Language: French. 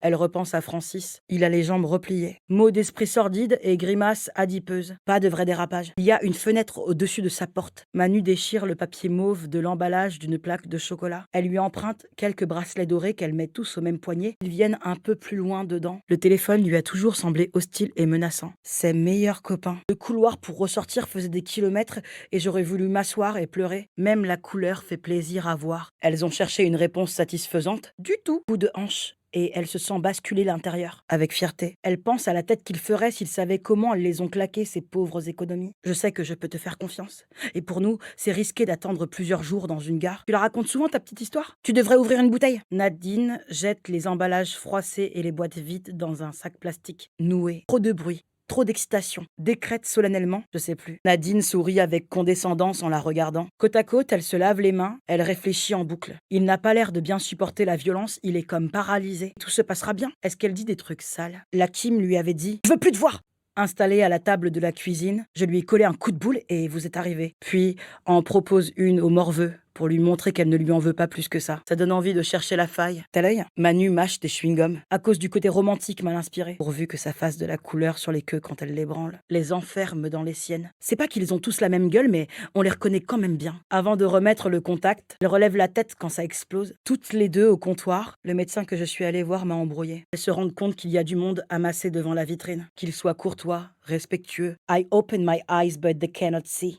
Elle repense à Francis. Il a les jambes repliées. Mots d'esprit sordide et grimaces adipeuses. Pas de vrai dérapage. Il y a une fenêtre au-dessus de sa porte. Manu déchire le papier mauve de l'emballage d'une plaque de chocolat. Elle lui emprunte quelques bracelets dorés qu'elle met tous au même poignet. Ils viennent un peu plus loin dedans. Le téléphone lui a toujours semblé hostile et menaçant. Ses meilleurs copains. Le couloir pour ressortir faisait des kilomètres et j'aurais voulu m'asseoir et pleurer. Même la couleur fait plaisir à voir. Elles ont cherché une réponse satisfaisante. Du tout. Coup de hanche. Et elle se sent basculer l'intérieur, avec fierté. Elle pense à la tête qu'il ferait s'il savait comment elles les ont claquées, ces pauvres économies. Je sais que je peux te faire confiance. Et pour nous, c'est risqué d'attendre plusieurs jours dans une gare. Tu la racontes souvent, ta petite histoire? Tu devrais ouvrir une bouteille. Nadine jette les emballages froissés et les boîtes vides dans un sac plastique noué. Trop de bruit. Trop d'excitation. Décrète solennellement, je sais plus. Nadine sourit avec condescendance en la regardant. Côte à côte, elle se lave les mains, elle réfléchit en boucle. Il n'a pas l'air de bien supporter la violence, il est comme paralysé. Tout se passera bien. Est-ce qu'elle dit des trucs sales? La Kim lui avait dit « Je veux plus te voir !» Installée à la table de la cuisine, je lui ai collé un coup de boule et vous êtes arrivé. Puis en propose une au morveux pour lui montrer qu'elle ne lui en veut pas plus que ça. Ça donne envie de chercher la faille. T'as l'œil? Manu mâche des chewing-gums. À cause du côté romantique mal inspiré. Pourvu que ça fasse de la couleur sur les queues quand elle les branle. Les enferme dans les siennes. C'est pas qu'ils ont tous la même gueule, mais on les reconnaît quand même bien. Avant de remettre le contact, elle relève la tête quand ça explose. Toutes les deux au comptoir, le médecin que je suis allée voir m'a embrouillée. Elles se rendent compte qu'il y a du monde amassé devant la vitrine. Qu'il soit courtois, respectueux. I open my eyes but they cannot see.